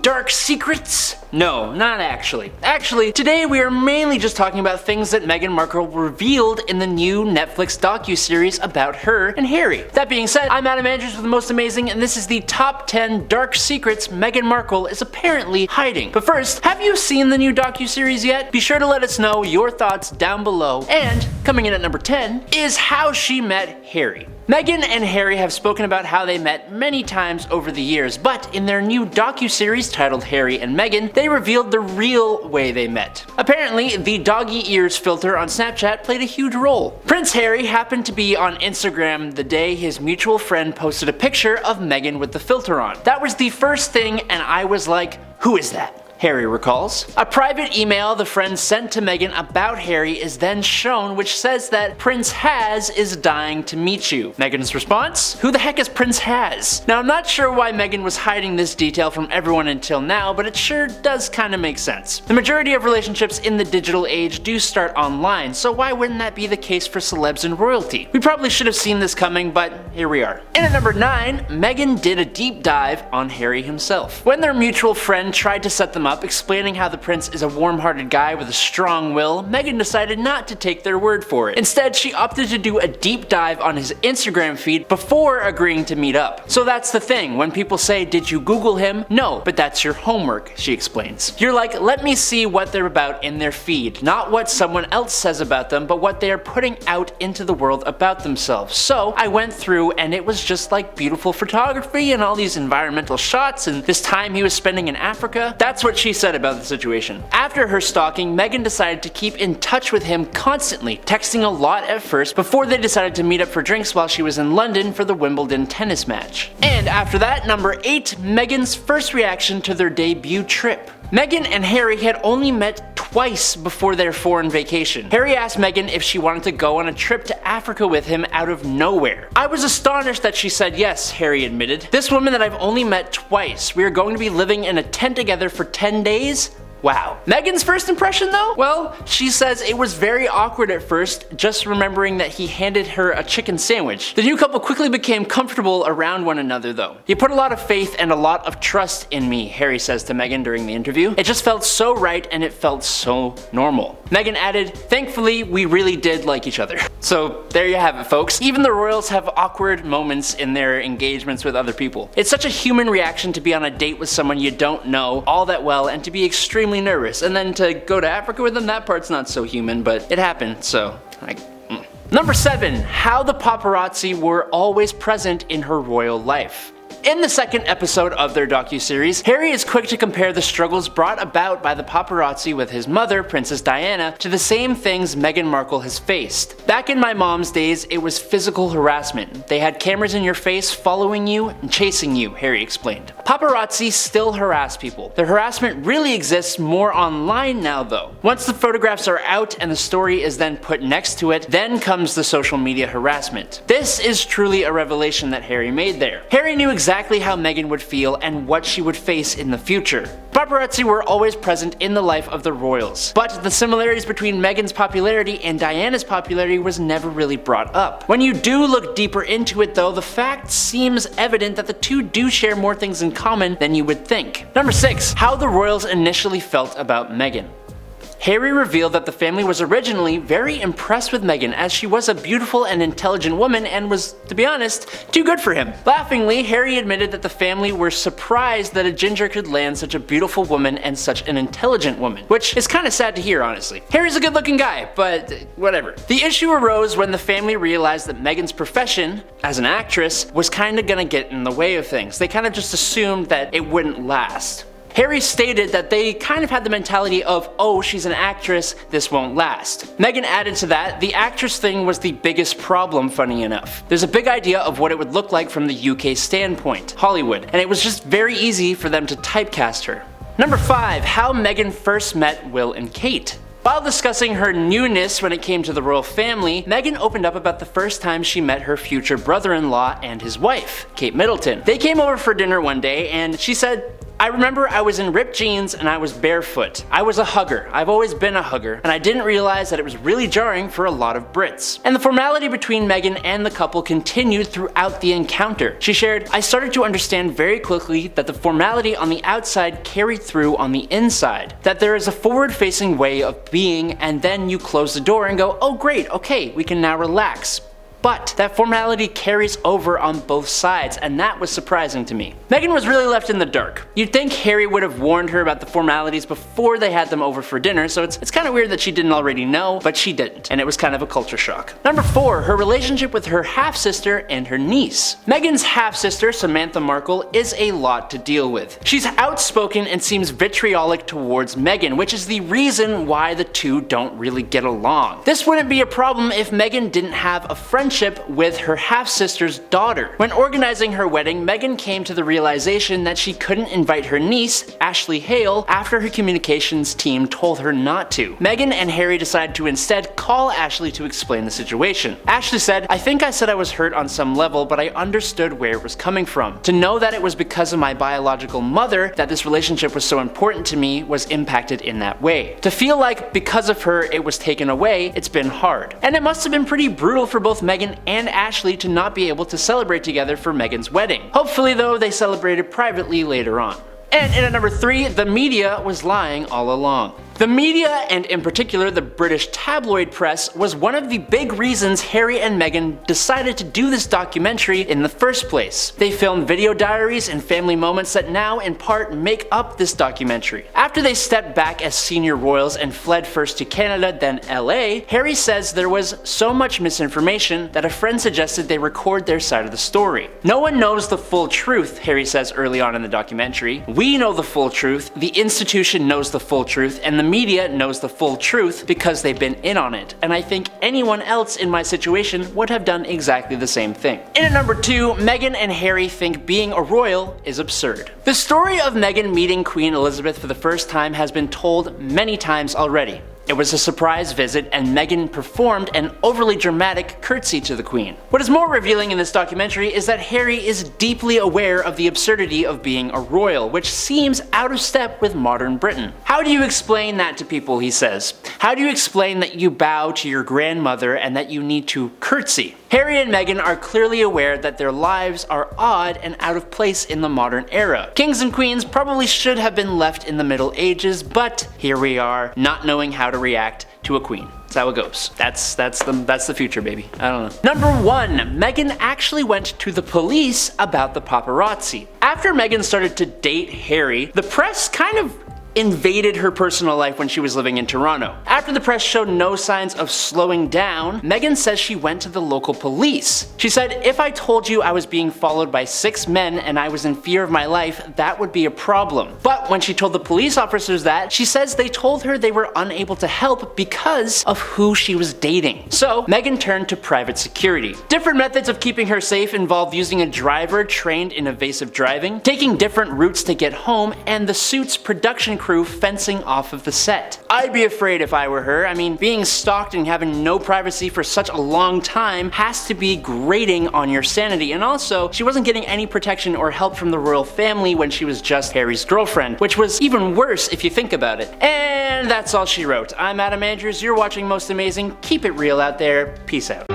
dark secrets? No, not actually. Actually, today we are mainly just talking about things that Meghan Markle revealed in the new Netflix docu-series about her and Harry. That being said, I'm Adam Andrews with The Most Amazing, and this is the top 10 dark secrets Meghan Markle is apparently hiding. But first, have you seen the new docu-series yet? Be sure to let us know your thoughts down below. And coming in at number 10 is how she met Harry. Meghan and Harry have spoken about how they met many times over the years, but in their new docu-series titled Harry and Meghan, they revealed the real way they met. Apparently, the doggy ears filter on Snapchat played a huge role. Prince Harry happened to be on Instagram the day his mutual friend posted a picture of Meghan with the filter on. That was the first thing, and I was like, who is that? Harry recalls. A private email the friend sent to Meghan about Harry is then shown, which says that Prince Has is dying to meet you. Meghan's response? Who the heck is Prince Has? Now, I'm not sure why Meghan was hiding this detail from everyone until now, but it sure does kinda make sense. The majority of relationships in the digital age do start online, so why wouldn't that be the case for celebs and royalty? We probably should have seen this coming, but here we are. And at number 9, Meghan did a deep dive on Harry himself. When their mutual friend tried to set them up, explaining how the prince is a warm-hearted guy with a strong will, Meghan decided not to take their word for it. Instead, she opted to do a deep dive on his Instagram feed before agreeing to meet up. So that's the thing, when people say, did you Google him? No, but that's your homework, she explains. You're like, let me see what they're about in their feed, not what someone else says about them, but what they are putting out into the world about themselves. So I went through and it was just like beautiful photography and all these environmental shots and this time he was spending in Africa. That's what she said about the situation. After her stalking, Meghan decided to keep in touch with him constantly, texting a lot at first before they decided to meet up for drinks while she was in London for the Wimbledon tennis match. And after that, number 8, Meghan's first reaction to their debut trip. Meghan and Harry had only met twice before their foreign vacation. Harry asked Meghan if she wanted to go on a trip to Africa with him out of nowhere. I was astonished that she said yes, Harry admitted. This woman that I've only met twice. We are going to be living in a tent together for 10 days? Wow. Meghan's first impression though? Well, she says it was very awkward at first, just remembering that he handed her a chicken sandwich. The new couple quickly became comfortable around one another though. "You put a lot of faith and a lot of trust in me," Harry says to Meghan during the interview. "It just felt so right and it felt so normal." Meghan added, "Thankfully, we really did like each other." So there you have it, folks. Even the royals have awkward moments in their engagements with other people. It's such a human reaction to be on a date with someone you don't know all that well and to be extremely nervous, and then to go to Africa with them, that part's not so human, but it happened, so Number 7, how the paparazzi were always present in her royal life. In the second episode of their docu-series, Harry is quick to compare the struggles brought about by the paparazzi with his mother, Princess Diana, to the same things Meghan Markle has faced. "Back in my mom's days, it was physical harassment. They had cameras in your face following you and chasing you," Harry explained. Paparazzi still harass people. The harassment really exists more online now though. Once the photographs are out and the story is then put next to it, then comes the social media harassment. This is truly a revelation that Harry made there. Harry knew exactly how Meghan would feel and what she would face in the future. Paparazzi were always present in the life of the royals, but the similarities between Meghan's popularity and Diana's popularity was never really brought up. When you do look deeper into it though, the fact seems evident that the two do share more things in common than you would think. Number 6, how the royals initially felt about Meghan. Harry revealed that the family was originally very impressed with Meghan as she was a beautiful and intelligent woman and was, to be honest, too good for him. Laughingly, Harry admitted that the family were surprised that a ginger could land such a beautiful woman and such an intelligent woman, which is kinda sad to hear, honestly. Harry's a good looking guy, but whatever. The issue arose when the family realized that Meghan's profession, as an actress, was kinda gonna get in the way of things. They kind of just assumed that it wouldn't last. Harry stated that they kind of had the mentality of, oh, she's an actress, this won't last. Meghan added to that, the actress thing was the biggest problem, funny enough. There's a big idea of what it would look like from the UK standpoint, Hollywood, and it was just very easy for them to typecast her. Number 5, how Meghan first met Will and Kate. While discussing her newness when it came to the royal family, Meghan opened up about the first time she met her future brother-in-law and his wife, Kate Middleton. They came over for dinner one day and she said, I remember I was in ripped jeans and I was barefoot. I was a hugger. I've always been a hugger, and I didn't realize that it was really jarring for a lot of Brits. And the formality between Meghan and the couple continued throughout the encounter. She shared, "I started to understand very quickly that the formality on the outside carried through on the inside. That there is a forward-facing way of being, and then you close the door and go, oh great, okay, we can now relax. But that formality carries over on both sides, and that was surprising to me." Meghan was really left in the dark. You'd think Harry would have warned her about the formalities before they had them over for dinner, so it's kind of weird that she didn't already know, but she didn't, and it was kind of a culture shock. Number 4, her relationship with her half-sister and her niece. Meghan's half-sister, Samantha Markle, is a lot to deal with. She's outspoken and seems vitriolic towards Meghan, which is the reason why the two don't really get along. This wouldn't be a problem if Meghan didn't have a friendship with her half-sister's daughter. When organizing her wedding, Meghan came to the realization that she couldn't invite her niece, Ashley Hale, after her communications team told her not to. Meghan and Harry decided to instead call Ashley to explain the situation. Ashley said, "I think I said I was hurt on some level, but I understood where it was coming from. To know that it was because of my biological mother that this relationship was so important to me was impacted in that way. To feel like because of her it was taken away, it's been hard." And it must have been pretty brutal for both Meghan and Ashley to not be able to celebrate together for Meghan's wedding. Hopefully though, they celebrated privately later on. And in at number 3, the media was lying all along. The media, and in particular the British tabloid press, was one of the big reasons Harry and Meghan decided to do this documentary in the first place. They filmed video diaries and family moments that now in part make up this documentary. After they stepped back as senior royals and fled first to Canada then LA, Harry says there was so much misinformation that a friend suggested they record their side of the story. "No one knows the full truth," Harry says early on in the documentary. "We know the full truth, the institution knows the full truth, and the media knows the full truth because they've been in on it, and I think anyone else in my situation would have done exactly the same thing." In at number 2, Meghan and Harry think being a royal is absurd. The story of Meghan meeting Queen Elizabeth for the first time has been told many times already. It was a surprise visit, and Meghan performed an overly dramatic curtsy to the Queen. What is more revealing in this documentary is that Harry is deeply aware of the absurdity of being a royal, which seems out of step with modern Britain. "How do you explain that to people?" he says. "How do you explain that you bow to your grandmother and that you need to curtsy?" Harry and Meghan are clearly aware that their lives are odd and out of place in the modern era. Kings and queens probably should have been left in the Middle Ages, but here we are, not knowing how to react to a queen. That's how it goes. That's the future, baby. I don't know. Number 1, Meghan actually went to the police about the paparazzi. After Meghan started to date Harry, the press kind of invaded her personal life when she was living in Toronto. After the press showed no signs of slowing down, Meghan says she went to the local police. She said, "If I told you I was being followed by 6 men and I was in fear of my life, that would be a problem." But when she told the police officers that, she says they told her they were unable to help because of who she was dating. So Meghan turned to private security. Different methods of keeping her safe involved using a driver trained in evasive driving, taking different routes to get home, and the Suits production crew fencing off of the set. I'd be afraid if I were her. I mean, being stalked and having no privacy for such a long time has to be grating on your sanity, and also, she wasn't getting any protection or help from the royal family when she was just Harry's girlfriend, which was even worse if you think about it. And that's all she wrote. I'm Adam Andrews, you're watching Most Amazing. Keep it real out there. Peace out.